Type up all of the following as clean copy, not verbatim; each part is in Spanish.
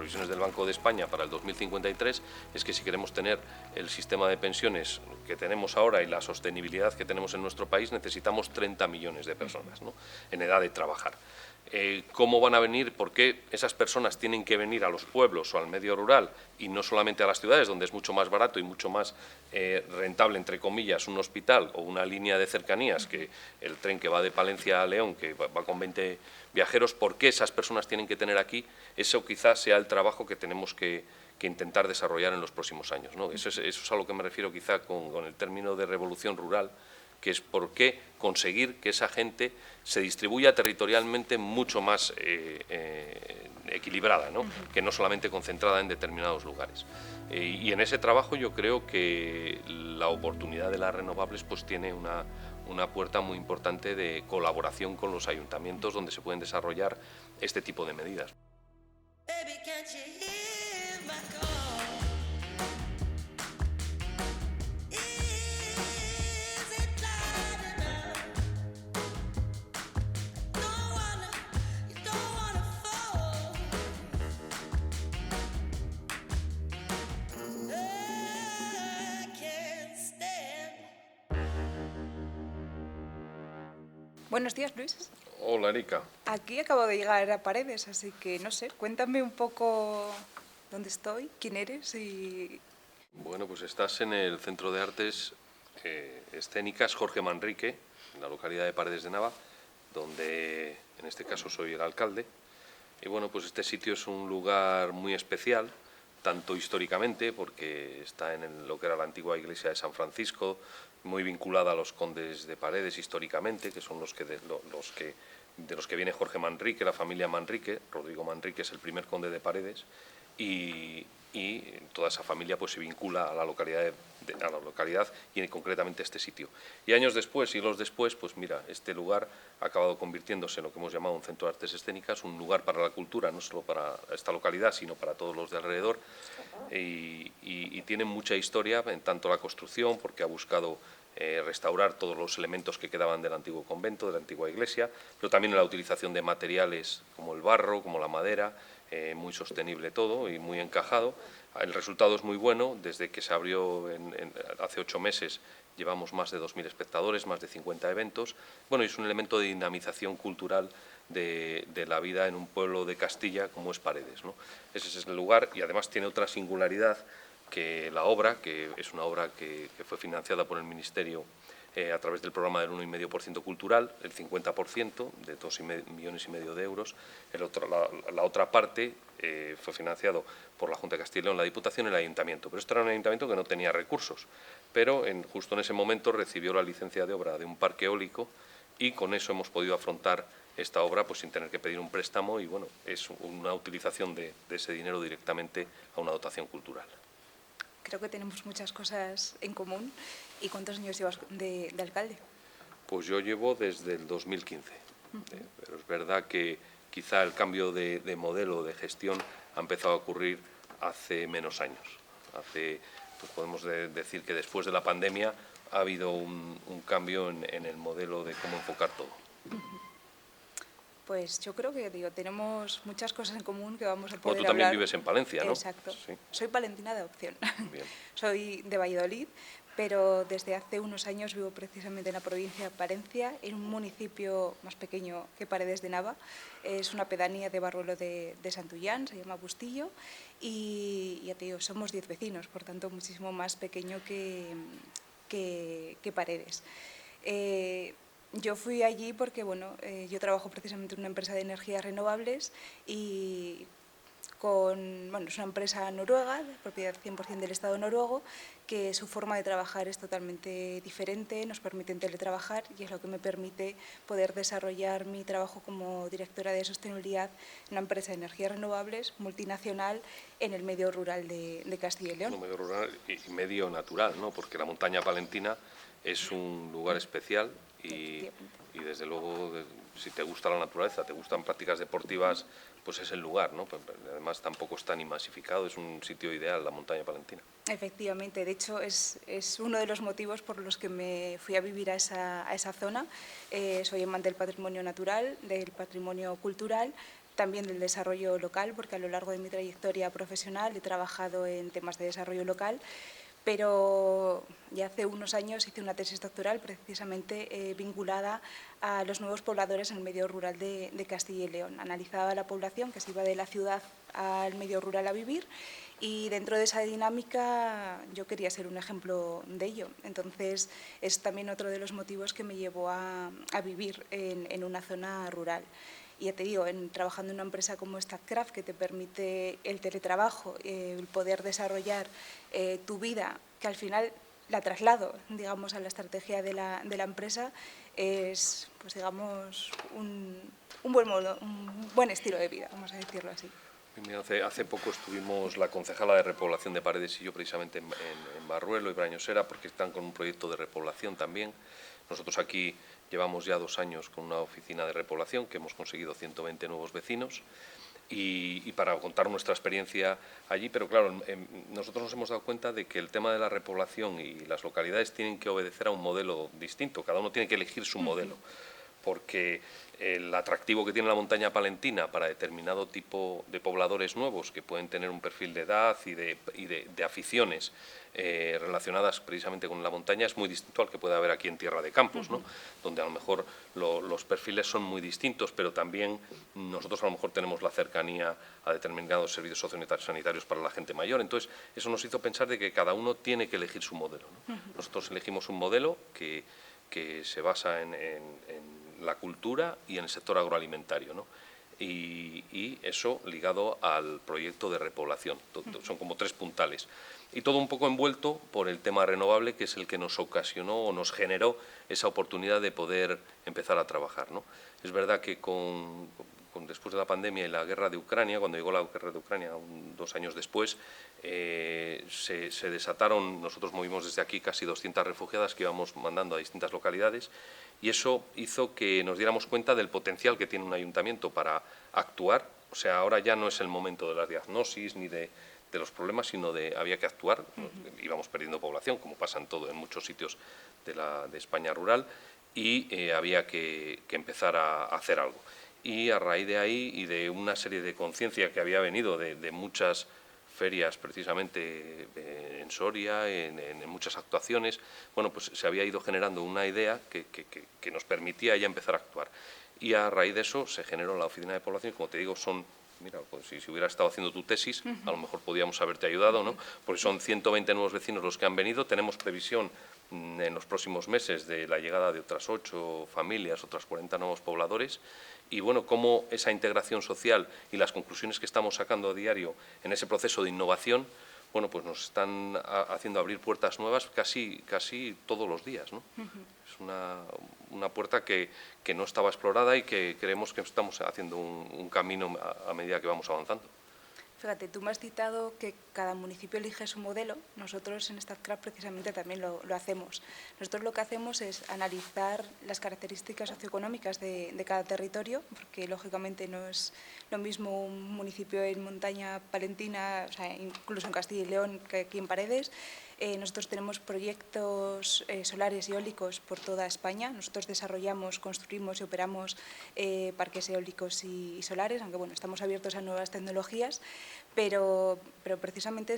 previsiones del Banco de España para el 2053 es que si queremos tener el sistema de pensiones que tenemos ahora y la sostenibilidad que tenemos en nuestro país, necesitamos 30 millones de personas, ¿no?, en edad de trabajar. ¿Cómo van a venir? ¿Por qué esas personas tienen que venir a los pueblos o al medio rural y no solamente a las ciudades, donde es mucho más barato y mucho más rentable, entre comillas, un hospital o una línea de cercanías, que el tren que va de Palencia a León, que va con 20 viajeros? ¿Por qué esas personas tienen que tener aquí? Eso quizás sea el trabajo que tenemos que intentar desarrollar en los próximos años, ¿no? Eso es a lo que me refiero quizá con el término de revolución rural, que es por qué conseguir que esa gente se distribuya territorialmente mucho más equilibrada, ¿no?, que no solamente concentrada en determinados lugares. Y en ese trabajo yo creo que la oportunidad de las renovables pues tiene una puerta muy importante de colaboración con los ayuntamientos, donde se pueden desarrollar este tipo de medidas. Baby, can't you hear my call? Buenos días, Luis. Hola, Erika. Aquí acabo de llegar a Paredes, así que no sé, cuéntame un poco dónde estoy, quién eres y... Bueno, pues estás en el Centro de Artes Escénicas Jorge Manrique, en la localidad de Paredes de Nava, donde en este caso soy el alcalde. Y bueno, pues este sitio es un lugar muy especial, tanto históricamente, porque está en lo que era la antigua iglesia de San Francisco, muy vinculada a los condes de Paredes históricamente, que son de los que viene Jorge Manrique, la familia Manrique. Rodrigo Manrique es el primer conde de Paredes, y toda esa familia pues se vincula a la localidad y concretamente a este sitio. Y años después, siglos después, pues mira, este lugar ha acabado convirtiéndose en lo que hemos llamado un centro de artes escénicas, un lugar para la cultura, no solo para esta localidad, sino para todos los de alrededor, y tiene mucha historia, en tanto la construcción, porque ha buscado restaurar todos los elementos que quedaban del antiguo convento, de la antigua iglesia, pero también en la utilización de materiales como el barro, como la madera, muy sostenible todo y muy encajado. El resultado es muy bueno. Desde que se abrió hace 8 meses llevamos más de 2.000 espectadores, más de 50 eventos. Bueno, y es un elemento de dinamización cultural de la vida en un pueblo de Castilla como es Paredes, ¿no? Ese es el lugar, y además tiene otra singularidad, que la obra, que es una obra que fue financiada por el Ministerio a través del programa del 1,5% cultural, el 50%, de 2,5 millones de euros. La otra parte fue financiado por la Junta de Castilla y León, la Diputación y el Ayuntamiento. Pero esto era un ayuntamiento que no tenía recursos, pero justo en ese momento recibió la licencia de obra de un parque eólico, y con eso hemos podido afrontar esta obra pues sin tener que pedir un préstamo, y bueno, es una utilización de ese dinero directamente a una dotación cultural. Creo que tenemos muchas cosas en común. ¿Y cuántos años llevas de alcalde? Pues yo llevo desde el 2015, pero es verdad que quizá el cambio de modelo de gestión ha empezado a ocurrir hace menos años. Pues podemos decir que después de la pandemia ha habido un cambio en el modelo de cómo enfocar todo. Pues yo creo que tenemos muchas cosas en común que vamos a poder Bueno, tú hablar. también vives en Palencia, ¿no? Exacto. Sí. Soy palentina de adopción. Bien. Soy de Valladolid, pero desde hace unos años vivo precisamente en la provincia de Palencia, en un municipio más pequeño que Paredes de Nava. Es una pedanía de Barruelo de Santullán, se llama Bustillo, y ya te digo, somos 10 vecinos, por tanto muchísimo más pequeño que Paredes. Yo fui allí porque yo trabajo precisamente en una empresa de energías renovables, y es una empresa noruega, de propiedad 100% del Estado noruego, que su forma de trabajar es totalmente diferente, nos permiten teletrabajar, y es lo que me permite poder desarrollar mi trabajo como directora de sostenibilidad en una empresa de energías renovables multinacional en el medio rural de Castilla y León. Un medio rural y medio natural, ¿no? Porque la montaña palentina es un lugar especial, y desde luego, si te gusta la naturaleza, te gustan prácticas deportivas, pues es el lugar, ¿no? Además tampoco está ni masificado, es un sitio ideal la montaña palentina. Efectivamente, de hecho es uno de los motivos por los que me fui a vivir a esa zona. Soy amante del patrimonio natural, del patrimonio cultural, también del desarrollo local, porque a lo largo de mi trayectoria profesional he trabajado en temas de desarrollo local, pero ya hace unos años hice una tesis doctoral precisamente vinculada a los nuevos pobladores en el medio rural de Castilla y León. Analizaba la población que se iba de la ciudad al medio rural a vivir y dentro de esa dinámica yo quería ser un ejemplo de ello. Entonces es también otro de los motivos que me llevó a vivir en una zona rural. Y ya te digo, trabajando en una empresa como Statkraft, que te permite el teletrabajo, el poder desarrollar tu vida, que al final la traslado, digamos, a la estrategia de la empresa, es, pues digamos, un buen estilo de vida, vamos a decirlo así. Mira, hace poco estuvimos la concejala de repoblación de Paredes y yo precisamente en Barruelo y Brañosera, porque están con un proyecto de repoblación también. Nosotros aquí llevamos ya 2 años con una oficina de repoblación que hemos conseguido 120 nuevos vecinos y para contar nuestra experiencia allí, pero claro, nosotros nos hemos dado cuenta de que el tema de la repoblación y las localidades tienen que obedecer a un modelo distinto, cada uno tiene que elegir su modelo, porque el atractivo que tiene la montaña palentina para determinado tipo de pobladores nuevos que pueden tener un perfil de edad y de aficiones relacionadas precisamente con la montaña es muy distinto al que puede haber aquí en Tierra de Campos, ¿no? Donde a lo mejor los perfiles son muy distintos, pero también nosotros a lo mejor tenemos la cercanía a determinados servicios sociosanitarios para la gente mayor. Entonces, eso nos hizo pensar de que cada uno tiene que elegir su modelo, ¿no? Nosotros elegimos un modelo que se basa en la cultura y en el sector agroalimentario, ¿no? Y eso ligado al proyecto de repoblación. Son como 3 puntales. Y todo un poco envuelto por el tema renovable, que es el que nos ocasionó o nos generó esa oportunidad de poder empezar a trabajar, ¿no? Es verdad que después de la pandemia y la guerra de Ucrania, cuando llegó la guerra de Ucrania 2 años después, se desataron, nosotros movimos desde aquí casi 200 refugiadas que íbamos mandando a distintas localidades y eso hizo que nos diéramos cuenta del potencial que tiene un ayuntamiento para actuar. O sea, ahora ya no es el momento de la diagnosis ni de los problemas, sino había que actuar. Íbamos perdiendo población, como pasa en muchos sitios de España rural, y había que empezar a hacer algo. Y a raíz de ahí y de una serie de conciencia que había venido de muchas ferias precisamente en Soria, en muchas actuaciones, bueno, pues se había ido generando una idea que nos permitía ya empezar a actuar. Y a raíz de eso se generó la oficina de población, como te digo, mira, pues si hubieras estado haciendo tu tesis, a lo mejor podíamos haberte ayudado, ¿no? Porque son 120 nuevos vecinos los que han venido, tenemos previsión en los próximos meses de la llegada de otras 8 familias, otras 40 nuevos pobladores, y bueno, cómo esa integración social y las conclusiones que estamos sacando a diario en ese proceso de innovación, bueno, pues nos están haciendo abrir puertas nuevas casi todos los días, ¿no? Es una puerta que no estaba explorada y que creemos que estamos haciendo un camino a medida que vamos avanzando. Fíjate, tú me has citado que cada municipio elige su modelo. Nosotros en Statkraft precisamente también lo hacemos. Nosotros lo que hacemos es analizar las características socioeconómicas de cada territorio, porque lógicamente no es lo mismo un municipio en montaña palentina, o sea, incluso en Castilla y León, que aquí en Paredes. Nosotros tenemos proyectos solares y eólicos por toda España. Nosotros desarrollamos, construimos y operamos parques eólicos y solares, aunque bueno, estamos abiertos a nuevas tecnologías, pero precisamente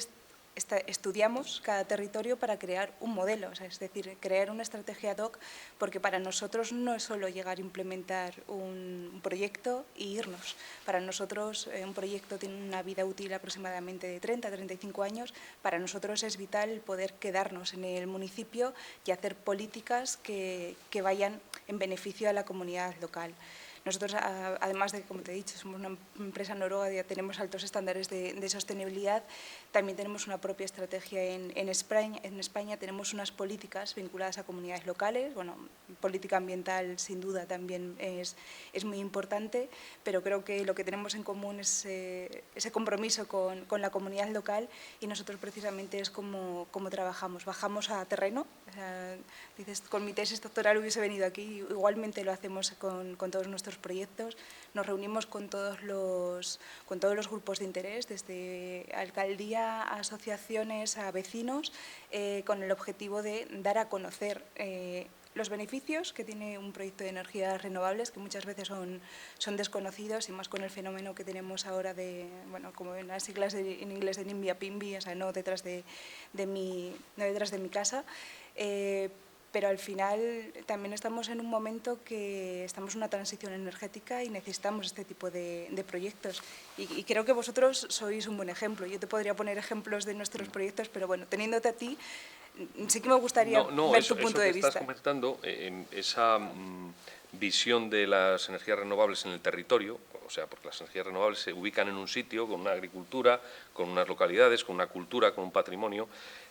estudiamos cada territorio para crear un modelo, o sea, es decir, crear una estrategia ad hoc, porque para nosotros no es solo llegar a implementar un proyecto y irnos. Para nosotros un proyecto tiene una vida útil aproximadamente de 30 a 35 años. Para nosotros es vital poder quedarnos en el municipio y hacer políticas que vayan en beneficio a la comunidad local. Nosotros, además de, como te he dicho, somos una empresa noruega, ya tenemos altos estándares de sostenibilidad, también tenemos una propia estrategia en España. En España tenemos unas políticas vinculadas a comunidades locales. Bueno, política ambiental sin duda también es muy importante, pero creo que lo que tenemos en común es ese compromiso con la comunidad local y nosotros precisamente es como trabajamos. Bajamos a terreno, o sea, dices, con mi tesis doctoral hubiese venido aquí, igualmente lo hacemos con todos nuestros proyectos, nos reunimos con todos los grupos de interés, desde alcaldía, a asociaciones, a vecinos, con el objetivo de dar a conocer los beneficios que tiene un proyecto de energías renovables, que muchas veces son desconocidos, y más con el fenómeno que tenemos ahora de, bueno, como en las siglas en inglés de NIMBY-PIMBY, o sea, no detrás de mi casa. Pero al final también estamos en un momento que estamos en una transición energética y necesitamos este tipo de proyectos. Y creo que vosotros sois un buen ejemplo. Yo te podría poner ejemplos de nuestros proyectos, pero bueno, teniéndote a ti, sí que me gustaría ver tu punto de vista. Estás comentando, esa visión de las energías renovables en el territorio, o sea, porque las energías renovables se ubican en un sitio con una agricultura, con unas localidades, con una cultura, con un patrimonio,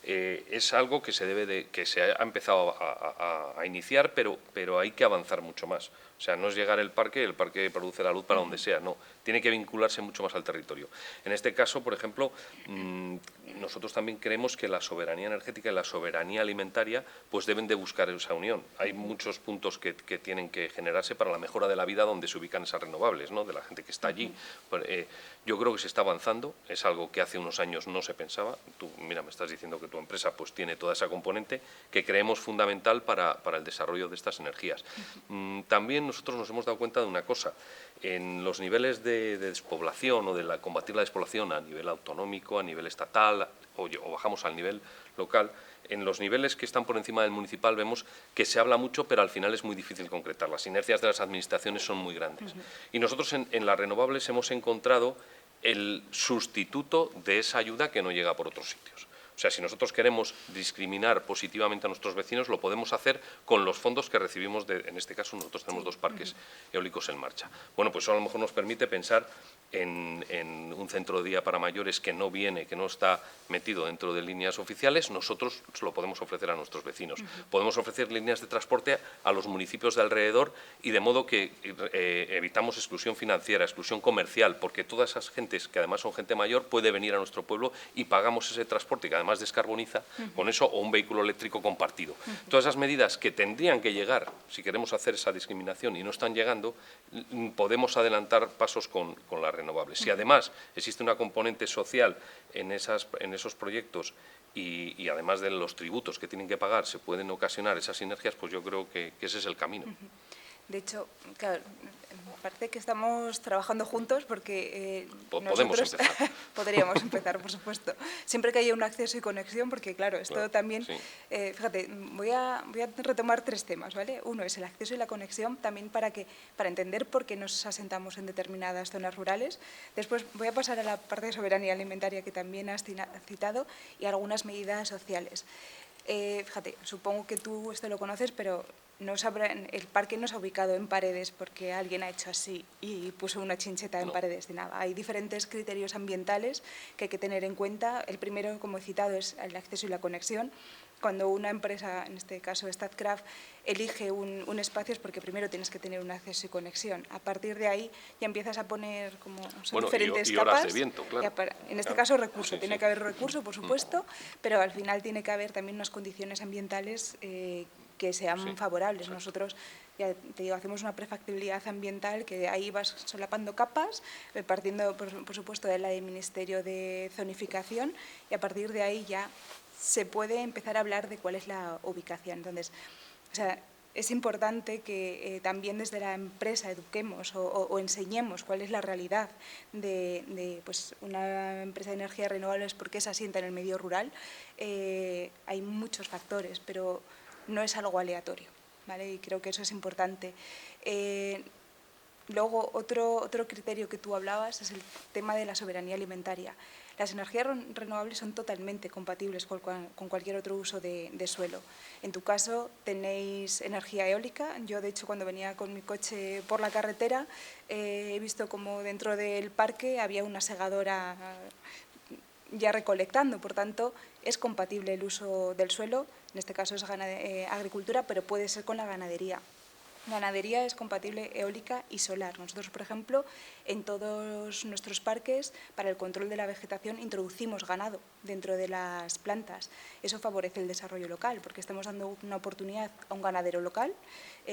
es algo que se ha empezado a iniciar, pero hay que avanzar mucho más. O sea, no es llegar el parque produce la luz para donde sea, no, tiene que vincularse mucho más al territorio. En este caso, por ejemplo, nosotros también creemos que la soberanía energética y la soberanía alimentaria pues deben de buscar esa unión. Hay muchos puntos que tienen que generarse para la mejora de la vida donde se ubican esas renovables, ¿no?, de la gente que está allí. Yo creo que se está avanzando, es algo que hace unos años no se pensaba. Tú, mira, me estás diciendo que tu empresa pues tiene toda esa componente que creemos fundamental para el desarrollo de estas energías. También nosotros nos hemos dado cuenta de una cosa: en los niveles de despoblación o de combatir la despoblación a nivel autonómico, a nivel estatal o bajamos al nivel local, en los niveles que están por encima del municipal vemos que se habla mucho, pero al final es muy difícil concretar. Las inercias de las administraciones son muy grandes. Y nosotros en las renovables hemos encontrado el sustituto de esa ayuda que no llega por otros sitios. O sea, si nosotros queremos discriminar positivamente a nuestros vecinos, lo podemos hacer con los fondos que recibimos en este caso, nosotros tenemos 2 parques eólicos en marcha. Bueno, pues eso a lo mejor nos permite pensar en un centro de día para mayores que no está metido dentro de líneas oficiales. Nosotros lo podemos ofrecer a nuestros vecinos. Podemos ofrecer líneas de transporte a los municipios de alrededor, y de modo que evitamos exclusión financiera, exclusión comercial, porque todas esas gentes, que además son gente mayor, puede venir a nuestro pueblo y pagamos ese transporte, que además descarboniza con eso, o un vehículo eléctrico compartido. Todas esas medidas que tendrían que llegar, si queremos hacer esa discriminación y no están llegando, podemos adelantar pasos con las renovables. Si además existe una componente social en esos proyectos y además de los tributos que tienen que pagar se pueden ocasionar esas sinergias, pues yo creo que ese es el camino. De hecho, claro, parece que estamos trabajando juntos porque podemos empezar. Podríamos empezar, por supuesto. Siempre que haya un acceso y conexión, porque claro, esto Claro, también... sí. Fíjate, voy a retomar 3 temas, ¿vale? Uno es el acceso y la conexión, también para entender por qué nos asentamos en determinadas zonas rurales. Después voy a pasar a la parte de soberanía alimentaria, que también has citado, y algunas medidas sociales. Fíjate, supongo que tú esto lo conoces, pero el parque no se ha ubicado en paredes porque alguien ha hecho así y puso una chincheta en paredes de nada. Hay diferentes criterios ambientales que hay que tener en cuenta. El primero, como he citado, es el acceso y la conexión. Cuando una empresa, en este caso Statkraft, elige un espacio es porque primero tienes que tener un acceso y conexión. A partir de ahí ya empiezas a poner como diferentes y capas. horas de viento, claro. En este caso recurso, Sí, tiene sí. que haber recurso, por supuesto, pero al final tiene que haber también unas condiciones ambientales que sean favorables. Exacto. Nosotros, ya te digo, hacemos una prefactibilidad ambiental que ahí vas solapando capas, partiendo, por supuesto, de la del Ministerio de Zonificación, y a partir de ahí ya se puede empezar a hablar de cuál es la ubicación. Entonces, o sea, es importante que también desde la empresa eduquemos o enseñemos cuál es la realidad de pues, una empresa de energías renovables, por qué se asienta en el medio rural. Hay muchos factores, pero no es algo aleatorio, ¿vale? Y creo que eso es importante. Luego, otro criterio que tú hablabas es el tema de la soberanía alimentaria. Las energías renovables son totalmente compatibles con cualquier otro uso de suelo. En tu caso tenéis energía eólica. Yo, de hecho, cuando venía con mi coche por la carretera, he visto como dentro del parque había una segadora ya recolectando. Por tanto, es compatible el uso del suelo. En este caso es agricultura, pero puede ser con la ganadería. Ganadería es compatible eólica y solar. Nosotros, por ejemplo, en todos nuestros parques, para el control de la vegetación, introducimos ganado dentro de las plantas. Eso favorece el desarrollo local, porque estamos dando una oportunidad a un ganadero local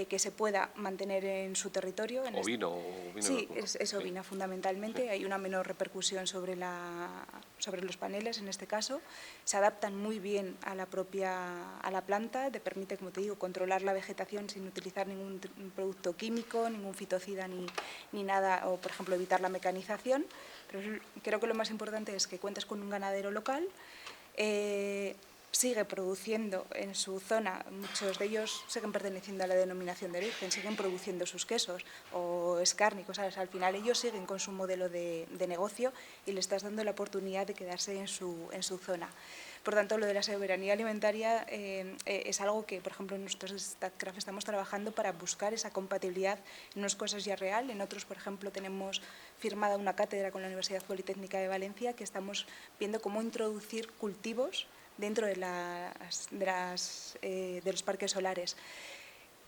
que se pueda mantener en su territorio. Ovino Sí, vacuno. es ovina fundamentalmente. Sí. Hay una menor repercusión sobre los paneles, en este caso. Se adaptan muy bien a la planta, te permite, como te digo, controlar la vegetación sin utilizar ningún producto químico, ningún fitocida ni nada, o por ejemplo evitar la mecanización. Pero creo que lo más importante es que cuentes con un ganadero local, sigue produciendo en su zona, muchos de ellos siguen perteneciendo a la denominación de origen, siguen produciendo sus quesos o escárnicos, ¿sabes? Al final ellos siguen con su modelo de negocio y le estás dando la oportunidad de quedarse en su zona. Por tanto, lo de la soberanía alimentaria es algo que, por ejemplo, nosotros desde StatCraft estamos trabajando para buscar esa compatibilidad. En unas cosas ya real, en otros, por ejemplo, tenemos firmada una cátedra con la Universidad Politécnica de Valencia que estamos viendo cómo introducir cultivos dentro de los parques solares.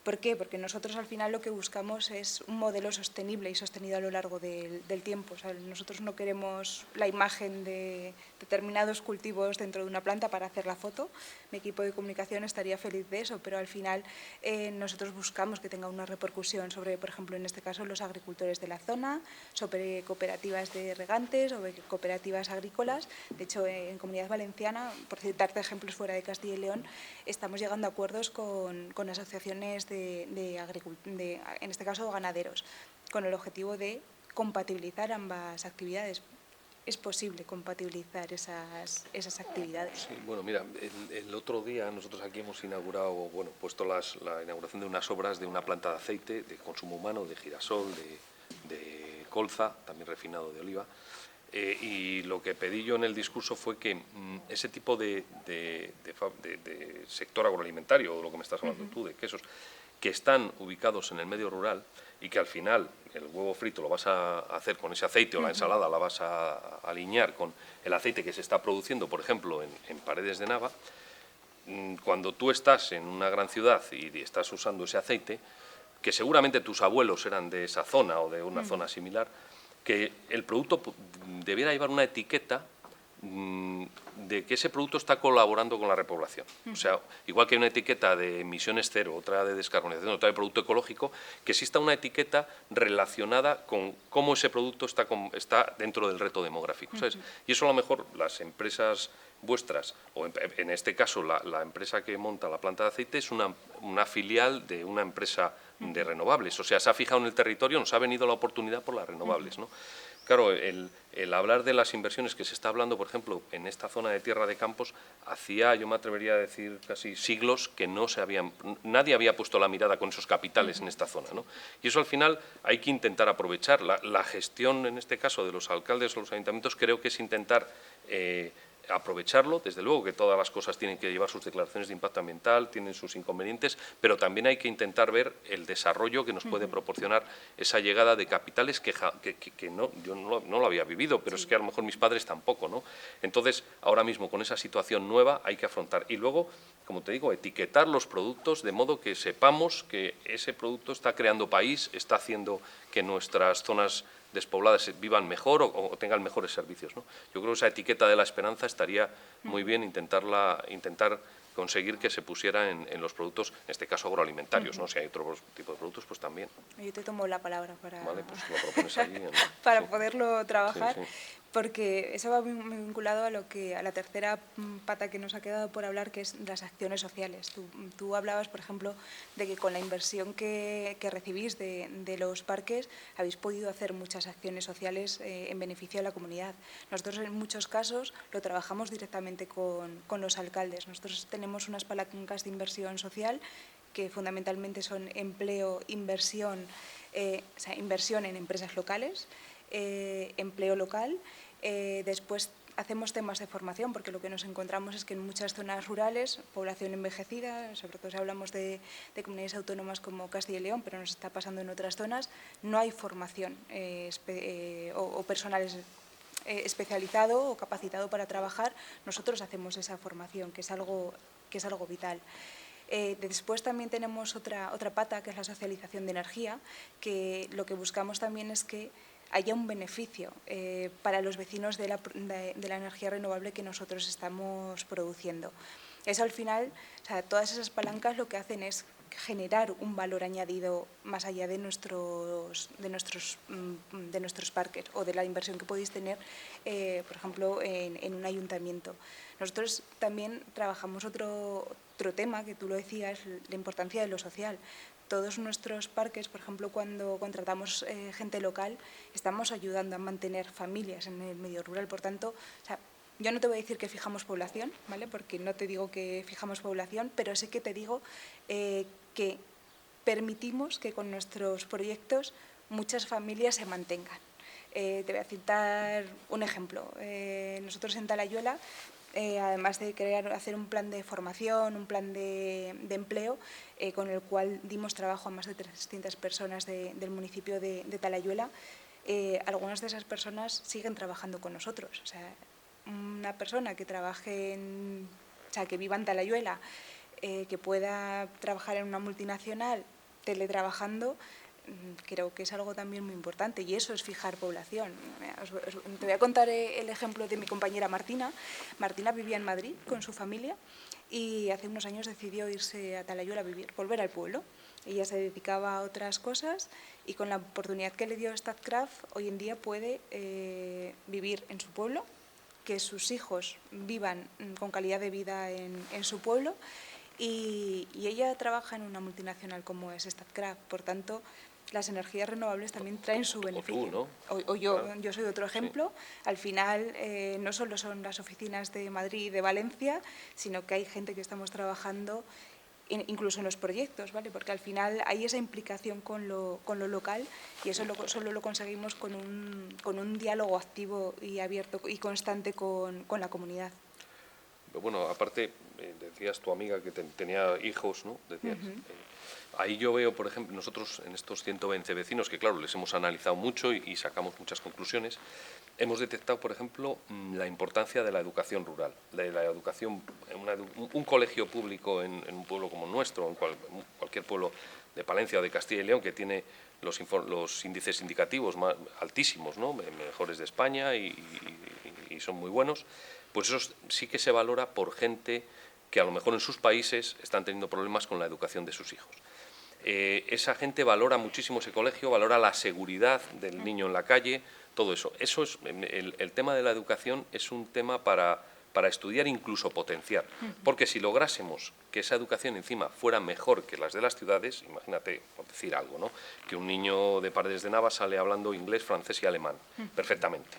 ¿Por qué? Porque nosotros al final lo que buscamos es un modelo sostenible y sostenido a lo largo del tiempo. O sea, nosotros no queremos la imagen de determinados cultivos dentro de una planta para hacer la foto. Mi equipo de comunicación estaría feliz de eso, pero al final nosotros buscamos que tenga una repercusión sobre, por ejemplo, en este caso, los agricultores de la zona, sobre cooperativas de regantes, sobre cooperativas agrícolas. De hecho, en Comunidad Valenciana, por citarte ejemplos fuera de Castilla y León, estamos llegando a acuerdos con asociaciones en este caso ganaderos, con el objetivo de compatibilizar ambas actividades. Es posible compatibilizar esas actividades. Sí, bueno, mira, el otro día nosotros aquí hemos inaugurado, bueno, puesto la inauguración de unas obras de una planta de aceite de consumo humano, de girasol, de colza, también refinado de oliva. Y lo que pedí yo en el discurso fue que ese tipo de sector agroalimentario, o lo que me estás hablando tú, de quesos, que están ubicados en el medio rural y que al final el huevo frito lo vas a hacer con ese aceite o la ensalada la vas a alinear con el aceite que se está produciendo, por ejemplo, en Paredes de Nava. Cuando tú estás en una gran ciudad y estás usando ese aceite, que seguramente tus abuelos eran de esa zona o de una zona similar, que el producto debiera llevar una etiqueta de que ese producto está colaborando con la repoblación. O sea, igual que hay una etiqueta de emisiones cero, otra de descarbonización, otra de producto ecológico, que exista una etiqueta relacionada con cómo ese producto está dentro del reto demográfico, ¿sabes? Y eso a lo mejor las empresas vuestras, o en este caso la empresa que monta la planta de aceite es una filial de una empresa de renovables, o sea, se ha fijado en el territorio, nos ha venido la oportunidad por las renovables, ¿no? Claro, el hablar de las inversiones que se está hablando, por ejemplo, en esta zona de Tierra de Campos, hacía, yo me atrevería a decir, casi siglos que nadie había puesto la mirada con esos capitales en esta zona, ¿no? Y eso al final hay que intentar aprovechar. La gestión, en este caso, de los alcaldes o los ayuntamientos, creo que es intentar aprovecharlo. Desde luego que todas las cosas tienen que llevar sus declaraciones de impacto ambiental, tienen sus inconvenientes, pero también hay que intentar ver el desarrollo que nos puede proporcionar esa llegada de capitales que no, yo no lo había vivido, pero es que a lo mejor mis padres tampoco, ¿no? Entonces, ahora mismo con esa situación nueva hay que afrontar. Y luego, como te digo, etiquetar los productos de modo que sepamos que ese producto está creando país, está haciendo que nuestras zonas despobladas vivan mejor o tengan mejores servicios, ¿no? Yo creo que esa etiqueta de la esperanza estaría muy bien intentar conseguir que se pusiera en los productos, en este caso agroalimentarios, ¿no? Si hay otro tipo de productos, pues también. Yo te tomo la palabra para, vale, pues lo propones allí, ¿no? para Sí. poderlo trabajar, Sí, sí. porque eso va muy vinculado a la tercera pata que nos ha quedado por hablar, que es las acciones sociales. Tú hablabas, por ejemplo, de que con la inversión que recibís de los parques habéis podido hacer muchas acciones sociales en beneficio de la comunidad. Nosotros en muchos casos lo trabajamos directamente con los alcaldes. Nosotros tenemos unas palancas de inversión social que fundamentalmente son empleo, inversión, inversión en empresas locales, empleo local. Después hacemos temas de formación, porque lo que nos encontramos es que en muchas zonas rurales, población envejecida, sobre todo si hablamos de comunidades autónomas como Castilla y León, pero nos está pasando en otras zonas, no hay formación o personal especializado o capacitado para trabajar. Nosotros hacemos esa formación, que es algo vital. Después también tenemos otra pata, que es la socialización de energía, que lo que buscamos también es que haya un beneficio para los vecinos de la energía renovable que nosotros estamos produciendo. Eso al final, o sea, todas esas palancas lo que hacen es generar un valor añadido más allá de nuestros parques o de la inversión que podéis tener, por ejemplo, en un ayuntamiento. Nosotros también trabajamos otro tema, que tú lo decías, la importancia de lo social. Todos nuestros parques, por ejemplo, cuando contratamos gente local, estamos ayudando a mantener familias en el medio rural. Por tanto, o sea, yo no te voy a decir que fijamos población, ¿vale? Porque no te digo que fijamos población, pero sí que te digo que permitimos que con nuestros proyectos muchas familias se mantengan. Te voy a citar un ejemplo. Nosotros en Talayuela, además de hacer un plan de formación, un plan de empleo, con el cual dimos trabajo a más de 300 personas del municipio de Talayuela, algunas de esas personas siguen trabajando con nosotros. O sea, una persona que trabaje que viva en Talayuela, que pueda trabajar en una multinacional teletrabajando, creo que es algo también muy importante, y eso es fijar población. Te voy a contar el ejemplo de mi compañera Martina. Martina vivía en Madrid con su familia y hace unos años decidió irse a Talayuela a vivir, volver al pueblo. Ella se dedicaba a otras cosas y con la oportunidad que le dio Statkraft, hoy en día puede vivir en su pueblo, que sus hijos vivan con calidad de vida en su pueblo, y ella trabaja en una multinacional como es Statkraft. Por tanto, las energías renovables también traen su beneficio. O tú, ¿no? O yo soy otro ejemplo. Sí. Al final, no solo son las oficinas de Madrid y de Valencia, sino que hay gente que estamos trabajando incluso en los proyectos, ¿vale? Porque al final hay esa implicación con lo local, y eso solo lo conseguimos con un diálogo activo y abierto y constante con la comunidad. Bueno, aparte, decías tu amiga que tenía hijos, ¿no? Decías, ahí yo veo, por ejemplo, nosotros en estos 120 vecinos, que claro, les hemos analizado mucho y sacamos muchas conclusiones, hemos detectado, por ejemplo, la importancia de la educación rural, de la educación, un colegio público en un pueblo como el nuestro, en cualquier pueblo de Palencia o de Castilla y León, que tiene los índices indicativos más altísimos, ¿no? Mejores de España y son muy buenos, pues eso sí que se valora por gente que a lo mejor en sus países están teniendo problemas con la educación de sus hijos. Esa gente valora muchísimo ese colegio, valora la seguridad del niño en la calle, todo eso. Eso es el tema de la educación, es un tema para estudiar, incluso potenciar. Porque si lográsemos que esa educación encima fuera mejor que las de las ciudades, imagínate, por decir algo, ¿no? Que un niño de Paredes de Nava sale hablando inglés, francés y alemán perfectamente.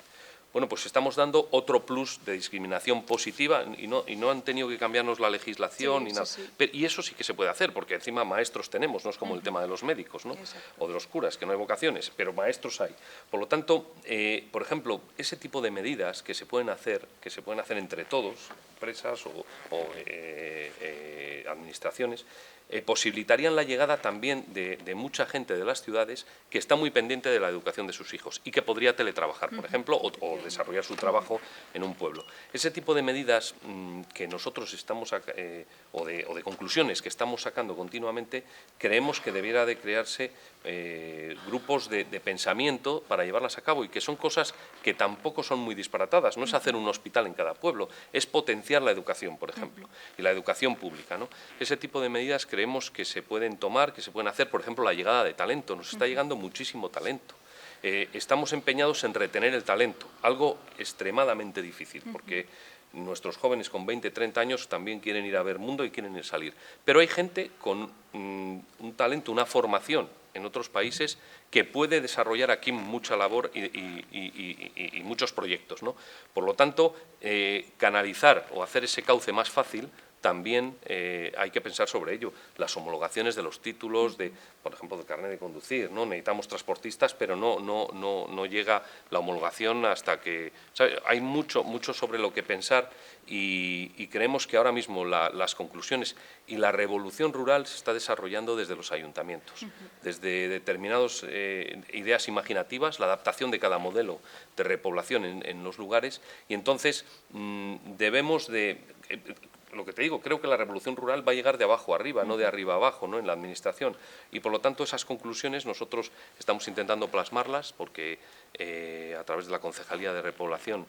Bueno, pues estamos dando otro plus de discriminación positiva y no han tenido que cambiarnos la legislación ni nada. Sí. Y eso sí que se puede hacer, porque encima maestros tenemos, no es como el tema de los médicos, ¿no? O de los curas, que no hay vocaciones, pero maestros hay. Por lo tanto, por ejemplo, ese tipo de medidas que se pueden hacer entre todos, empresas o administraciones, posibilitarían la llegada también de mucha gente de las ciudades que está muy pendiente de la educación de sus hijos y que podría teletrabajar, por ejemplo, o desarrollar su trabajo en un pueblo. Ese tipo de medidas que nosotros estamos, o de conclusiones que estamos sacando continuamente, creemos que debiera de crearse grupos de pensamiento para llevarlas a cabo, y que son cosas que tampoco son muy disparatadas. No es hacer un hospital en cada pueblo, es potenciar la educación, por ejemplo, y la educación pública, ¿no? Ese tipo de medidas creemos que se pueden tomar, que se pueden hacer. Por ejemplo, la llegada de talento. Nos está llegando muchísimo talento. Estamos empeñados en retener el talento, algo extremadamente difícil, porque nuestros jóvenes con 20, 30 años también quieren ir a ver mundo y quieren salir. Pero hay gente con un talento, una formación en otros países que puede desarrollar aquí mucha labor y muchos proyectos, ¿no? Por lo tanto, canalizar o hacer ese cauce más fácil, también hay que pensar sobre ello. Las homologaciones de los títulos, por ejemplo, del carnet de conducir, ¿no? Necesitamos transportistas, pero no llega la homologación hasta que... ¿sabe? Hay mucho sobre lo que pensar, y creemos que ahora mismo las conclusiones y la revolución rural se está desarrollando desde los ayuntamientos, desde determinadas ideas imaginativas, la adaptación de cada modelo de repoblación en los lugares, y entonces debemos de... lo que te digo, creo que la revolución rural va a llegar de abajo arriba, no de arriba abajo, ¿no?, en la administración. Y por lo tanto esas conclusiones nosotros estamos intentando plasmarlas porque a través de la Concejalía de Repoblación,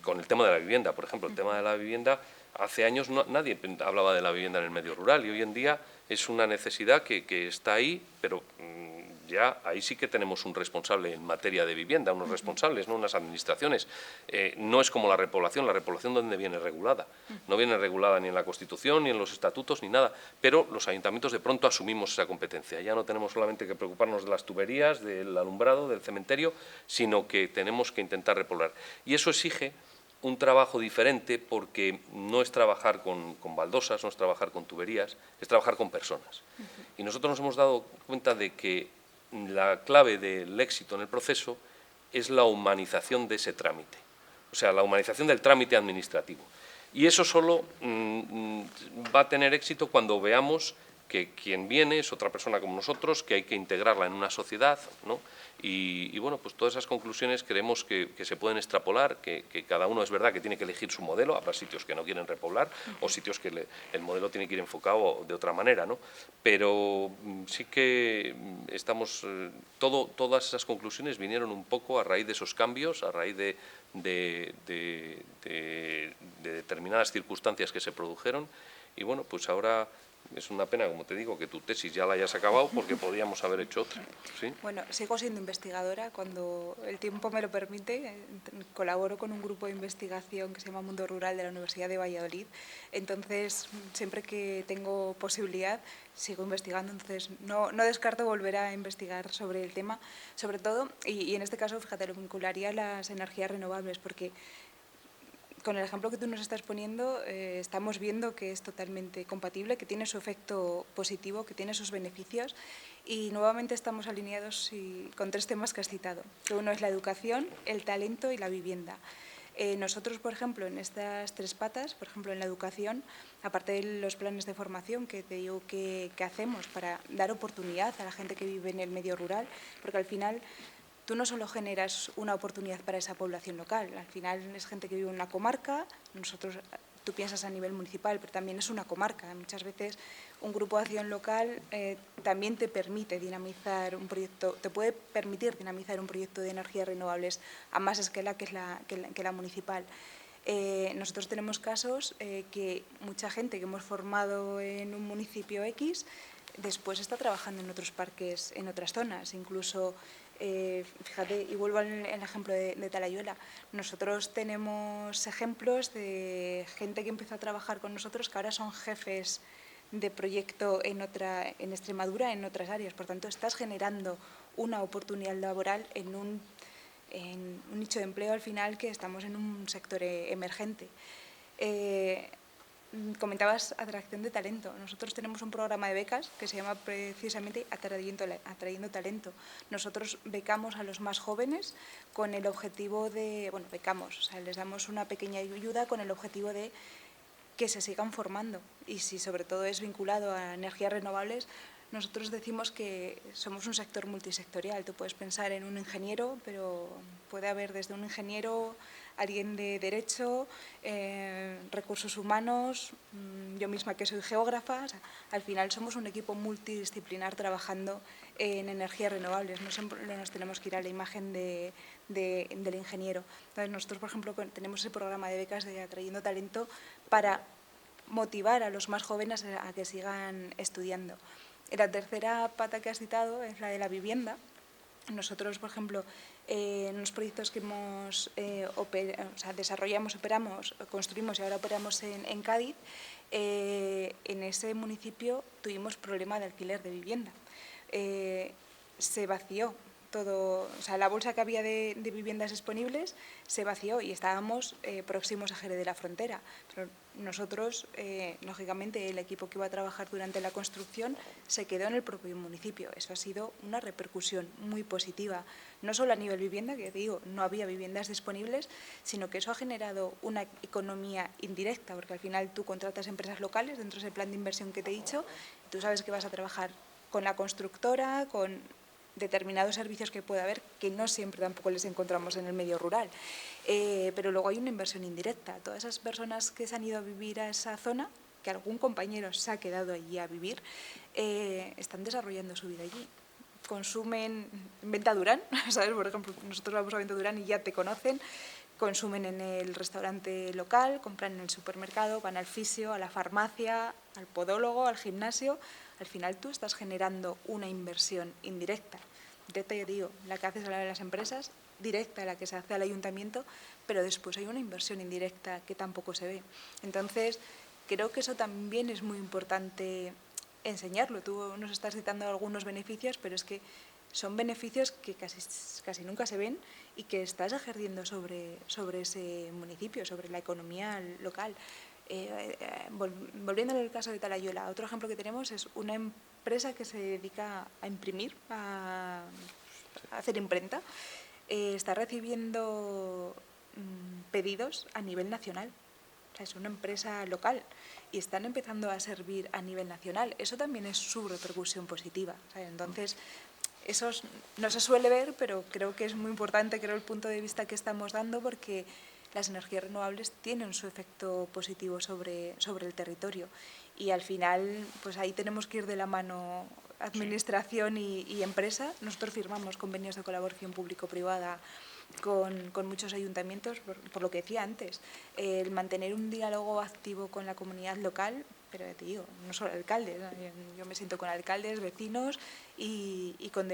con el tema de la vivienda, por ejemplo, el tema de la vivienda, hace años nadie hablaba de la vivienda en el medio rural y hoy en día es una necesidad que está ahí, pero ya ahí sí que tenemos un responsable en materia de vivienda, unos responsables, ¿no?, unas administraciones. No es como la repoblación ¿dónde viene regulada? No viene regulada ni en la Constitución, ni en los estatutos, ni nada, pero los ayuntamientos de pronto asumimos esa competencia. Ya no tenemos solamente que preocuparnos de las tuberías, del alumbrado, del cementerio, sino que tenemos que intentar repoblar. Y eso exige un trabajo diferente porque no es trabajar con baldosas, no es trabajar con tuberías, es trabajar con personas. Y nosotros nos hemos dado cuenta de que la clave del éxito en el proceso es la humanización de ese trámite, o sea, la humanización del trámite administrativo. Y eso solo va a tener éxito cuando veamos que quien viene es otra persona como nosotros, que hay que integrarla en una sociedad, ¿no? Y bueno, pues todas esas conclusiones creemos que se pueden extrapolar, que cada uno es verdad que tiene que elegir su modelo, habrá sitios que no quieren repoblar o sitios que el modelo tiene que ir enfocado de otra manera, ¿no? Pero sí que estamos, todas esas conclusiones vinieron un poco a raíz de esos cambios, a raíz de determinadas circunstancias que se produjeron y bueno, pues ahora es una pena, como te digo, que tu tesis ya la hayas acabado porque podíamos haber hecho otra, ¿sí? Bueno, sigo siendo investigadora cuando el tiempo me lo permite. Colaboro con un grupo de investigación que se llama Mundo Rural de la Universidad de Valladolid. Entonces, siempre que tengo posibilidad, sigo investigando. Entonces, no descarto volver a investigar sobre el tema, sobre todo, y en este caso, fíjate, lo vincularía a las energías renovables, porque con el ejemplo que tú nos estás poniendo, estamos viendo que es totalmente compatible, que tiene su efecto positivo, que tiene sus beneficios y nuevamente estamos alineados con tres temas que has citado, que uno es la educación, el talento y la vivienda. Nosotros, por ejemplo, en estas tres patas, por ejemplo, en la educación, aparte de los planes de formación que te digo que hacemos para dar oportunidad a la gente que vive en el medio rural, porque al final tú no solo generas una oportunidad para esa población local, al final es gente que vive en una comarca, tú piensas a nivel municipal, pero también es una comarca. Muchas veces un grupo de acción local también te permite dinamizar un proyecto, te puede permitir dinamizar un proyecto de energías renovables a más escala que la municipal. Nosotros tenemos casos que mucha gente que hemos formado en un municipio X después está trabajando en otros parques, en otras zonas, incluso. Fíjate, y vuelvo al ejemplo de Talayuela, nosotros tenemos ejemplos de gente que empezó a trabajar con nosotros que ahora son jefes de proyecto en Extremadura, en otras áreas. Por tanto, estás generando una oportunidad laboral en un nicho de empleo al final que estamos en un sector emergente. Comentabas atracción de talento. Nosotros tenemos un programa de becas que se llama precisamente Atrayendo Talento. Nosotros becamos a los más jóvenes con el objetivo de, les damos una pequeña ayuda con el objetivo de que se sigan formando y si sobre todo es vinculado a energías renovables, nosotros decimos que somos un sector multisectorial. Tú puedes pensar en un ingeniero, pero puede haber desde un ingeniero, alguien de derecho, recursos humanos, yo misma que soy geógrafa. O sea, al final somos un equipo multidisciplinar trabajando en energías renovables. No siempre nos tenemos que ir a la imagen del ingeniero. Entonces, nosotros, por ejemplo, tenemos ese programa de becas de Atrayendo Talento para motivar a los más jóvenes a que sigan estudiando. La tercera pata que has citado es la de la vivienda. Nosotros, por ejemplo, en los proyectos que hemos desarrollamos, operamos, construimos y ahora operamos en Cádiz, en ese municipio tuvimos problema de alquiler de vivienda. Se vació todo, o sea, la bolsa que había de viviendas disponibles se vació y estábamos próximos a Jerez de la Frontera. Pero nosotros, lógicamente, el equipo que iba a trabajar durante la construcción se quedó en el propio municipio. Eso ha sido una repercusión muy positiva, no solo a nivel vivienda, que digo, no había viviendas disponibles, sino que eso ha generado una economía indirecta, porque al final tú contratas empresas locales dentro de ese plan de inversión que te he dicho, y tú sabes que vas a trabajar con la constructora, con determinados servicios que puede haber, que no siempre tampoco les encontramos en el medio rural. Pero luego hay una inversión indirecta. Todas esas personas que se han ido a vivir a esa zona, que algún compañero se ha quedado allí a vivir, están desarrollando su vida allí. Consumen en Venta Durán, ¿sabes? Por ejemplo, nosotros vamos a Venta Durán y ya te conocen, consumen en el restaurante local, compran en el supermercado, van al fisio, a la farmacia, al podólogo, al gimnasio. Al final tú estás generando una inversión indirecta. Directa, ya digo, la que haces a las empresas, directa la que se hace al ayuntamiento, pero después hay una inversión indirecta que tampoco se ve. Entonces, creo que eso también es muy importante enseñarlo. Tú nos estás citando algunos beneficios, pero es que son beneficios que casi nunca se ven y que estás ejerciendo sobre ese municipio, sobre la economía local. Volviendo al caso de Talayuela, otro ejemplo que tenemos es una empresa que se dedica a imprimir, a hacer imprenta. Está recibiendo pedidos a nivel nacional. O sea, es una empresa local y están empezando a servir a nivel nacional. Eso también es su repercusión positiva. ¿Sabes? Entonces, eso no se suele ver, pero creo que es muy importante, creo, el punto de vista que estamos dando, porque las energías renovables tienen su efecto positivo sobre el territorio. Y al final, pues ahí tenemos que ir de la mano administración y empresa. Nosotros firmamos convenios de colaboración público-privada con muchos ayuntamientos, por lo que decía antes, el mantener un diálogo activo con la comunidad local, pero te digo, no solo alcaldes, ¿no? Yo me siento con alcaldes, vecinos y con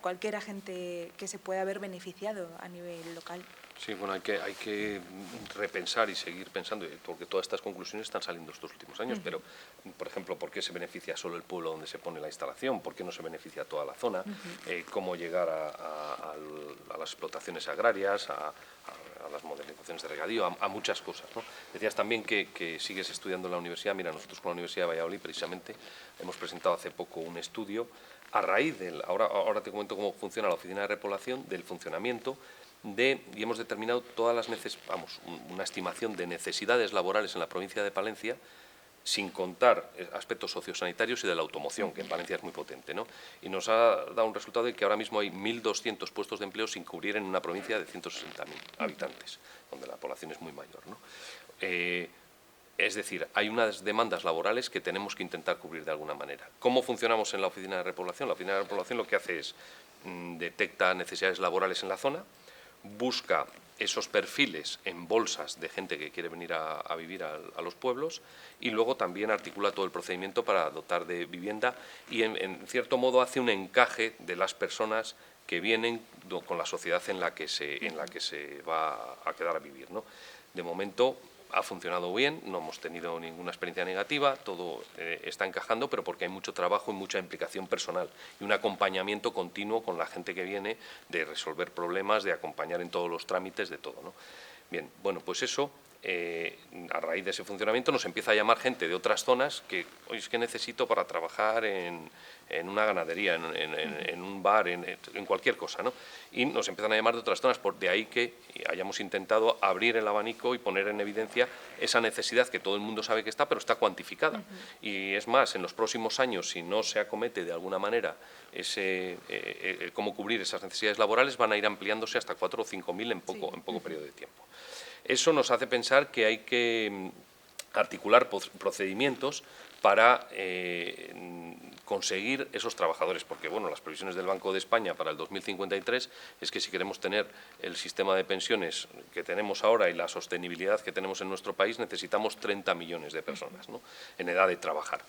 cualquier agente que se pueda haber beneficiado a nivel local. Sí, bueno, hay que repensar y seguir pensando, porque todas estas conclusiones están saliendo estos últimos años, pero, por ejemplo, ¿por qué se beneficia solo el pueblo donde se pone la instalación? ¿Por qué no se beneficia toda la zona? ¿Cómo llegar a las explotaciones agrarias, a las modernizaciones de regadío, a muchas cosas, ¿no? Decías también que sigues estudiando en la universidad. Mira, nosotros con la Universidad de Valladolid, precisamente, hemos presentado hace poco un estudio a raíz del, ahora te comento cómo funciona la oficina de repoblación, del funcionamiento y hemos determinado todas las una estimación de necesidades laborales en la provincia de Palencia, sin contar aspectos sociosanitarios y de la automoción, que en Palencia es muy potente, ¿no? Y nos ha dado un resultado de que ahora mismo hay 1.200 puestos de empleo sin cubrir en una provincia de 160.000 habitantes, donde la población es muy mayor, ¿no? Es decir, hay unas demandas laborales que tenemos que intentar cubrir de alguna manera. ¿Cómo funcionamos en la oficina de repoblación? La oficina de repoblación lo que hace es detecta necesidades laborales en la zona, busca esos perfiles en bolsas de gente que quiere venir a vivir a los pueblos y luego también articula todo el procedimiento para dotar de vivienda y en cierto modo hace un encaje de las personas que vienen con la sociedad en la que se va a quedar a vivir, ¿no? De momento ha funcionado bien, no hemos tenido ninguna experiencia negativa, todo está encajando, pero porque hay mucho trabajo y mucha implicación personal y un acompañamiento continuo con la gente que viene, de resolver problemas, de acompañar en todos los trámites, de todo, ¿no? Bien, bueno, pues eso, a raíz de ese funcionamiento nos empieza a llamar gente de otras zonas que, oye, es que necesito para trabajar en una ganadería, en un bar, en cualquier cosa, ¿no? Y nos empiezan a llamar de otras zonas, de ahí que hayamos intentado abrir el abanico y poner en evidencia esa necesidad que todo el mundo sabe que está, pero está cuantificada. Y es más, en los próximos años, si no se acomete de alguna manera cómo cubrir esas necesidades laborales, van a ir ampliándose hasta 4.000 o 5.000 en poco periodo de tiempo. Eso nos hace pensar que hay que articular procedimientos para conseguir esos trabajadores, porque bueno, las previsiones del Banco de España para el 2053 es que si queremos tener el sistema de pensiones que tenemos ahora y la sostenibilidad que tenemos en nuestro país, necesitamos 30 millones de personas, ¿no?, en edad de trabajar.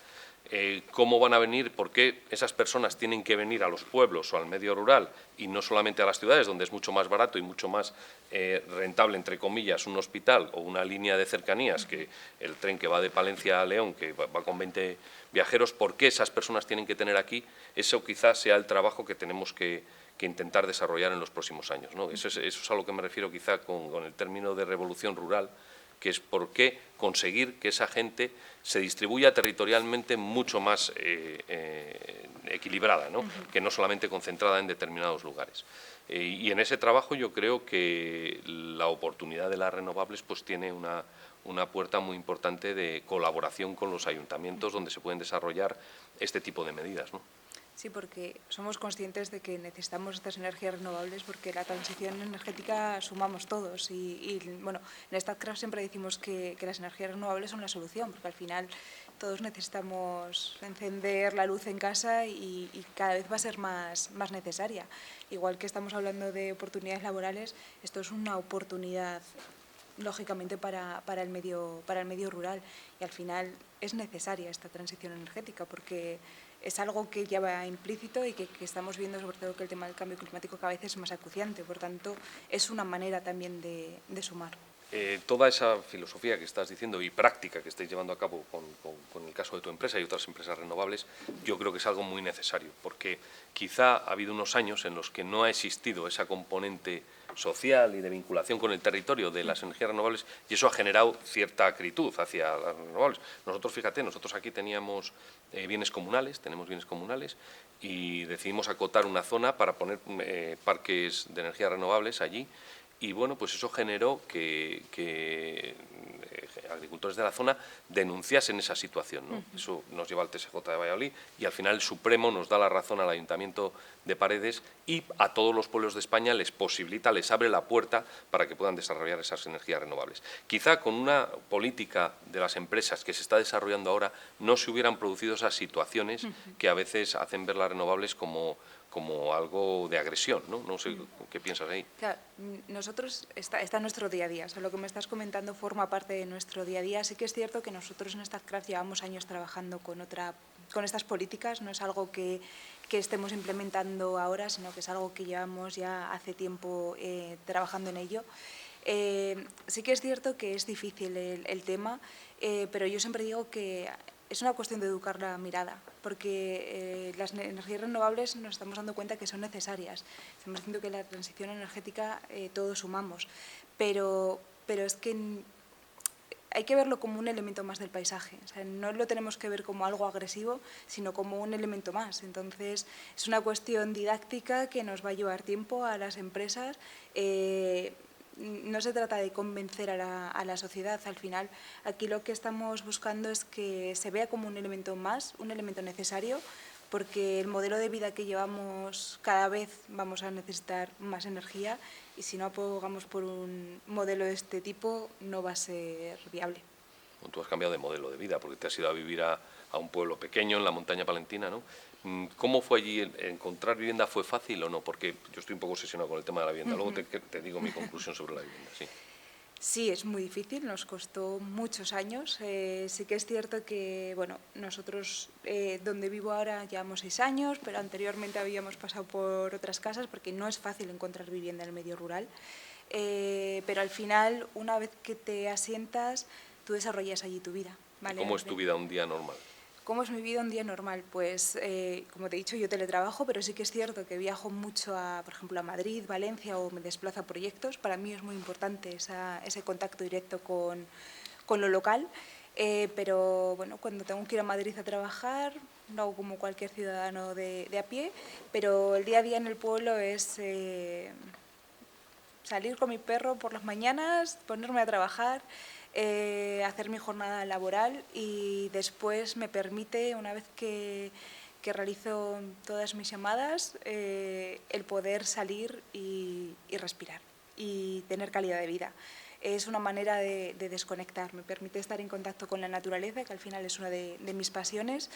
¿Cómo van a venir? ¿Por qué esas personas tienen que venir a los pueblos o al medio rural y no solamente a las ciudades, donde es mucho más barato y mucho más rentable, entre comillas, un hospital o una línea de cercanías, que el tren que va de Palencia a León, que va con 20 viajeros? ¿Por qué esas personas tienen que tener aquí? Eso quizás sea el trabajo que tenemos que intentar desarrollar en los próximos años, ¿no? Eso es a lo que me refiero quizá con el término de revolución rural, que es por qué conseguir que esa gente se distribuya territorialmente mucho más equilibrada, ¿no?, que no solamente concentrada en determinados lugares. Y en ese trabajo yo creo que la oportunidad de las renovables pues tiene una puerta muy importante de colaboración con los ayuntamientos, donde se pueden desarrollar este tipo de medidas, ¿no? Sí, porque somos conscientes de que necesitamos estas energías renovables porque la transición energética sumamos todos bueno, en StatCraft siempre decimos que las energías renovables son la solución porque al final todos necesitamos encender la luz en casa y cada vez va a ser más necesaria. Igual que estamos hablando de oportunidades laborales, esto es una oportunidad lógicamente para el medio rural y al final es necesaria esta transición energética porque es algo que ya va implícito y que estamos viendo sobre todo que el tema del cambio climático cada vez es más acuciante, por tanto es una manera también de sumar. Toda esa filosofía que estás diciendo y práctica que estáis llevando a cabo con el caso de tu empresa y otras empresas renovables, yo creo que es algo muy necesario, porque quizá ha habido unos años en los que no ha existido esa componente social y de vinculación con el territorio de las energías renovables y eso ha generado cierta acritud hacia las renovables. Nosotros, fíjate, nosotros aquí teníamos tenemos bienes comunales y decidimos acotar una zona para poner parques de energías renovables allí. Y bueno, pues eso generó que agricultores de la zona denunciasen esa situación, ¿no? Eso nos lleva al TSJ de Valladolid y al final el Supremo nos da la razón al Ayuntamiento de Paredes y a todos los pueblos de España les posibilita, les abre la puerta para que puedan desarrollar esas energías renovables. Quizá con una política de las empresas que se está desarrollando ahora no se hubieran producido esas situaciones que a veces hacen ver las renovables como algo de agresión, ¿no? No sé qué piensas ahí. Claro, nosotros, está en nuestro día a día, o sea, lo que me estás comentando forma parte de nuestro día a día. Sí que es cierto que nosotros en StatCraft llevamos años trabajando con estas políticas, no es algo que estemos implementando ahora, sino que es algo que llevamos ya hace tiempo trabajando en ello. Sí que es cierto que es difícil el tema, pero yo siempre digo que es una cuestión de educar la mirada, porque las energías renovables nos estamos dando cuenta que son necesarias. Estamos diciendo que la transición energética todos sumamos, pero es que hay que verlo como un elemento más del paisaje. O sea, no lo tenemos que ver como algo agresivo, sino como un elemento más. Entonces, es una cuestión didáctica que nos va a llevar tiempo a las empresas. No se trata de convencer a la sociedad. Al final, aquí lo que estamos buscando es que se vea como un elemento más, un elemento necesario, porque el modelo de vida que llevamos cada vez vamos a necesitar más energía y si no apostamos por un modelo de este tipo no va a ser viable. Tú has cambiado de modelo de vida porque te has ido a vivir a un pueblo pequeño en la montaña palentina, ¿no? ¿Cómo fue allí? ¿Encontrar vivienda fue fácil o no? Porque yo estoy un poco obsesionado con el tema de la vivienda. Luego te digo mi conclusión sobre la vivienda, sí. Sí, es muy difícil, nos costó muchos años. Sí que es cierto que, bueno, nosotros donde vivo ahora llevamos 6 años, pero anteriormente habíamos pasado por otras casas porque no es fácil encontrar vivienda en el medio rural. Pero al final, una vez que te asientas, tú desarrollas allí tu vida. ¿Vale? ¿Cómo es tu vida un día normal? ¿Cómo es mi vida un día normal? Pues, como te he dicho, yo teletrabajo, pero sí que es cierto que viajo mucho, por ejemplo, a Madrid, Valencia o me desplazo a proyectos. Para mí es muy importante ese contacto directo con lo local. Pero bueno, cuando tengo que ir a Madrid a trabajar, lo hago como cualquier ciudadano de a pie, pero el día a día en el pueblo es salir con mi perro por las mañanas, ponerme a trabajar, hacer mi jornada laboral y después me permite, una vez que realizo todas mis llamadas, el poder salir y respirar y tener calidad de vida. Es una manera de desconectar, me permite estar en contacto con la naturaleza, que al final es una de mis pasiones,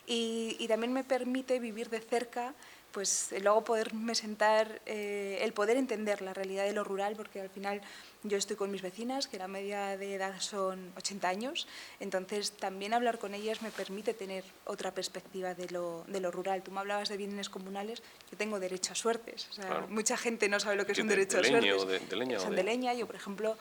y también me permite vivir de cerca, pues luego poderme sentar, el poder entender la realidad de lo rural, porque al final yo estoy con mis vecinas, que la media de edad son 80 años, entonces también hablar con ellas me permite tener otra perspectiva de lo rural. Tú me hablabas de bienes comunales, yo tengo derecho a suertes, o sea, claro. Mucha gente no sabe lo que es un derecho a suertes. ¿De leña? Son de leña. Yo, por ejemplo,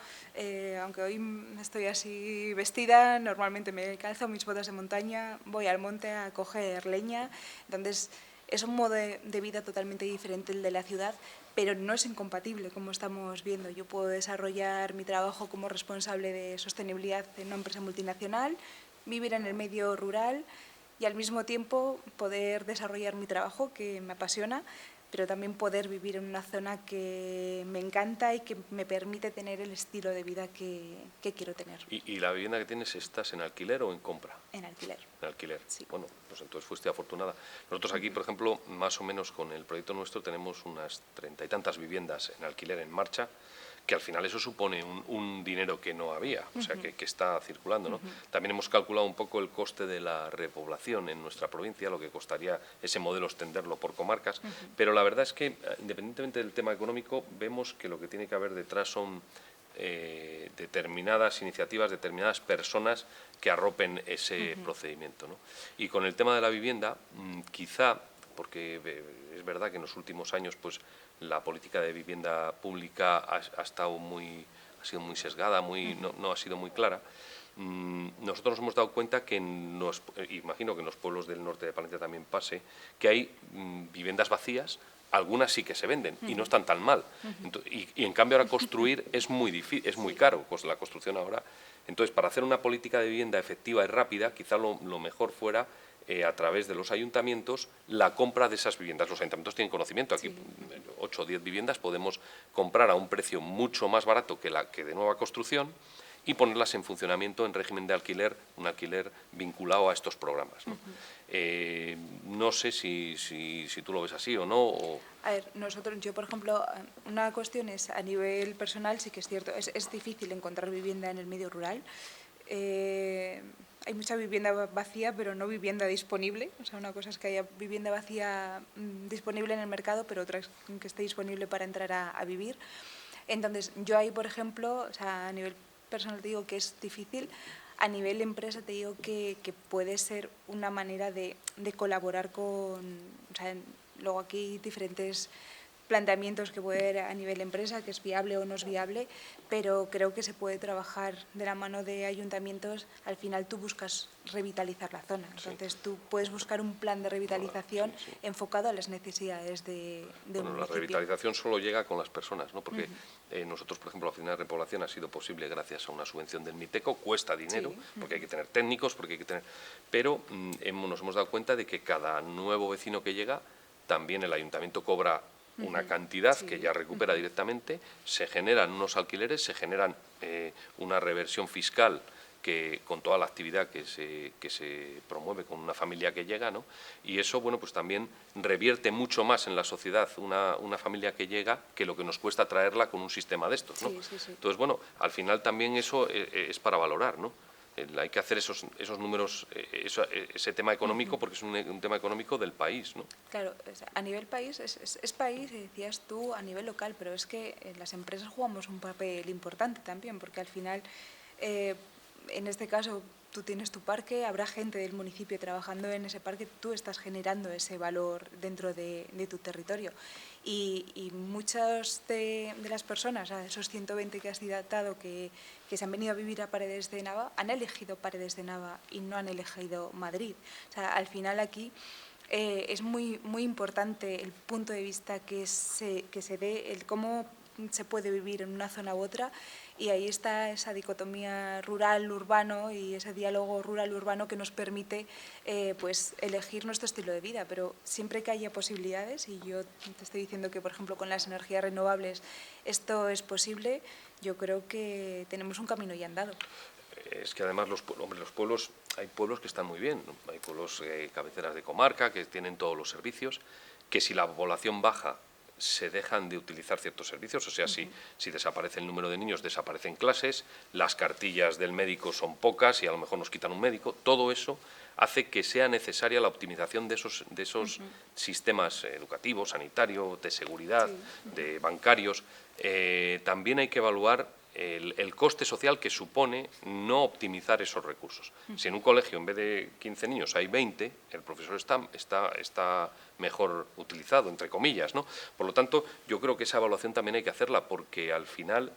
aunque hoy estoy así vestida, normalmente me calzo mis botas de montaña, voy al monte a coger leña, entonces es un modo de vida totalmente diferente del de la ciudad, pero no es incompatible, como estamos viendo. Yo puedo desarrollar mi trabajo como responsable de sostenibilidad en una empresa multinacional, vivir en el medio rural y al mismo tiempo poder desarrollar mi trabajo, que me apasiona, pero también poder vivir en una zona que me encanta y que me permite tener el estilo de vida que quiero tener. ¿Y la vivienda que tienes, estás en alquiler o en compra? En alquiler. En alquiler. Sí. Bueno, pues entonces fuiste afortunada. Nosotros aquí, por ejemplo, más o menos con el proyecto nuestro tenemos unas 30 y tantas viviendas en alquiler en marcha, que al final eso supone un dinero que no había, o sea, que está circulando, ¿no? También hemos calculado un poco el coste de la repoblación en nuestra provincia, lo que costaría ese modelo extenderlo por comarcas, pero la verdad es que, independientemente del tema económico, vemos que lo que tiene que haber detrás son determinadas iniciativas, determinadas personas que arropen ese procedimiento, ¿no? Y con el tema de la vivienda, quizá, porque es verdad que en los últimos años pues la política de vivienda pública ha sido muy sesgada, no ha sido muy clara. Nosotros nos hemos dado cuenta que, imagino que en los pueblos del norte de Palencia también pase, que hay viviendas vacías. Algunas sí que se venden y no están tan mal. Y en cambio ahora construir es muy difícil, es muy caro, pues la construcción ahora. Entonces, para hacer una política de vivienda efectiva y rápida, quizá lo mejor fuera a través de los ayuntamientos la compra de esas viviendas. Los ayuntamientos tienen conocimiento, aquí 8 o 10 viviendas podemos comprar a un precio mucho más barato que de nueva construcción y ponerlas en funcionamiento en régimen de alquiler, un alquiler vinculado a estos programas, ¿no? No sé si tú lo ves así o no. A ver, yo por ejemplo, una cuestión es a nivel personal, sí que es cierto, es difícil encontrar vivienda en el medio rural. Hay mucha vivienda vacía, pero no vivienda disponible. O sea, una cosa es que haya vivienda vacía disponible en el mercado, pero otra es que esté disponible para entrar a vivir. Entonces, yo ahí, por ejemplo, o sea, a nivel personal te digo que es difícil. A nivel empresa te digo que puede ser una manera de colaborar con... O sea, luego aquí hay diferentes planteamientos que puede haber a nivel empresa, que es viable o no es viable, pero creo que se puede trabajar de la mano de ayuntamientos. Al final tú buscas revitalizar la zona, entonces tú puedes buscar un plan de revitalización enfocado a las necesidades de un municipio. La revitalización solo llega con las personas, ¿no? Porque nosotros, por ejemplo, la Oficina de Repoblación ha sido posible gracias a una subvención del MITECO, cuesta dinero, porque hay que tener técnicos, pero nos hemos dado cuenta de que cada nuevo vecino que llega, también el ayuntamiento cobra una cantidad que ya recupera directamente, se generan unos alquileres, se generan una reversión fiscal que con toda la actividad que se promueve con una familia que llega, ¿no? Y eso, bueno, pues también revierte mucho más en la sociedad una familia que llega que lo que nos cuesta traerla con un sistema de estos, ¿no? Entonces, bueno, al final también eso es para valorar, ¿no? Hay que hacer esos números, ese tema económico, porque es un tema económico del país, ¿no? Claro, a nivel país, es país, y decías tú, a nivel local, pero es que las empresas jugamos un papel importante también, porque al final, en este caso, tú tienes tu parque, habrá gente del municipio trabajando en ese parque, tú estás generando ese valor dentro de tu territorio. Y muchas de las personas, esos 120 que has citado, que se han venido a vivir a Paredes de Nava, han elegido Paredes de Nava y no han elegido Madrid. O sea, al final aquí es muy importante el punto de vista que se dé, el cómo se puede vivir en una zona u otra, y ahí está esa dicotomía rural-urbano y ese diálogo rural-urbano que nos permite pues elegir nuestro estilo de vida, pero siempre que haya posibilidades, y yo te estoy diciendo que por ejemplo con las energías renovables esto es posible, yo creo que tenemos un camino ya andado. Es que además los pueblos, hay pueblos que están muy bien, ¿no? Hay pueblos cabeceras de comarca que tienen todos los servicios, que si la población baja se dejan de utilizar ciertos servicios, o sea, si desaparece el número de niños, desaparecen clases, las cartillas del médico son pocas y a lo mejor nos quitan un médico, todo eso hace que sea necesaria la optimización de esos sistemas educativos, sanitarios, de seguridad, de bancarios. También hay que evaluar el coste social que supone no optimizar esos recursos. Si en un colegio en vez de 15 niños hay 20, el profesor está mejor utilizado, entre comillas, ¿no? Por lo tanto, yo creo que esa evaluación también hay que hacerla, porque al final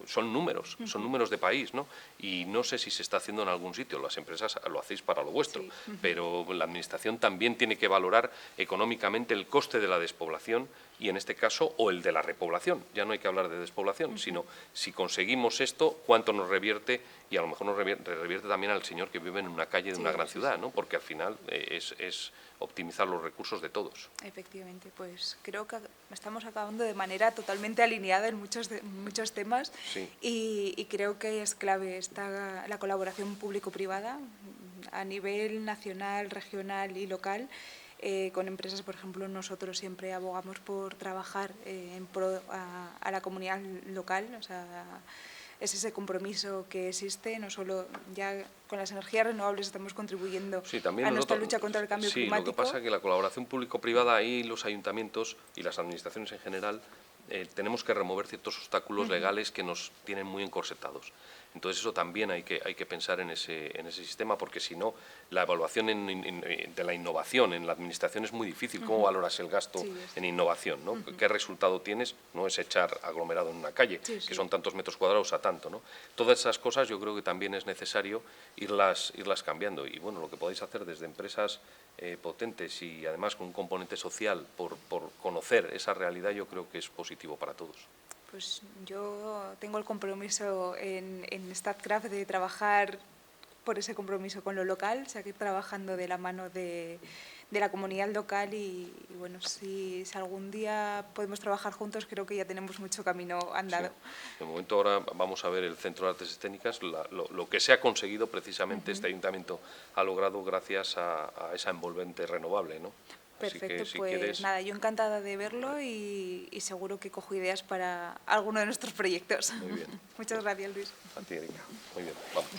son números de país, ¿no? Y no sé si se está haciendo en algún sitio, las empresas lo hacéis para lo vuestro, pero la Administración también tiene que valorar económicamente el coste de la despoblación y en este caso, o el de la repoblación. Ya no hay que hablar de despoblación, sino si conseguimos esto, cuánto nos revierte, y a lo mejor nos revierte también al señor que vive en una calle de una gran ciudad, ¿no? Porque al final es optimizar los recursos de todos. Efectivamente, pues creo que estamos acabando de manera totalmente alineada en muchos temas, Sí. y creo que es clave la colaboración público-privada a nivel nacional, regional y local. Con empresas, por ejemplo, nosotros siempre abogamos por trabajar en pro a la comunidad local, o sea, es ese compromiso que existe, no solo ya con las energías renovables estamos contribuyendo a nuestra lucha contra el cambio climático. Lo que pasa es que la colaboración público-privada y los ayuntamientos y las administraciones en general tenemos que remover ciertos obstáculos legales que nos tienen muy encorsetados. Entonces eso también hay que pensar en ese sistema, porque si no, la evaluación de la innovación en la administración es muy difícil. ¿Cómo valoras el gasto en innovación, ¿no? ¿Qué resultado tienes? No es echar aglomerado en una calle, que son tantos metros cuadrados a tanto, ¿no? Todas esas cosas yo creo que también es necesario irlas cambiando. Y bueno, lo que podéis hacer desde empresas potentes y además con un componente social por conocer esa realidad, yo creo que es positivo para todos. Pues yo tengo el compromiso en Statkraft de trabajar por ese compromiso con lo local, seguir trabajando de la mano de la comunidad local, y bueno, si algún día podemos trabajar juntos, creo que ya tenemos mucho camino andado. Sí. De momento ahora vamos a ver el Centro de Artes Escénicas, lo que se ha conseguido precisamente este ayuntamiento ha logrado gracias a esa envolvente renovable, ¿no? Perfecto, así que, si pues quieres... nada, yo encantada de verlo y seguro que cojo ideas para alguno de nuestros proyectos. Muy bien. Muchas gracias, Luis. A ti, Erika. Muy bien, vamos.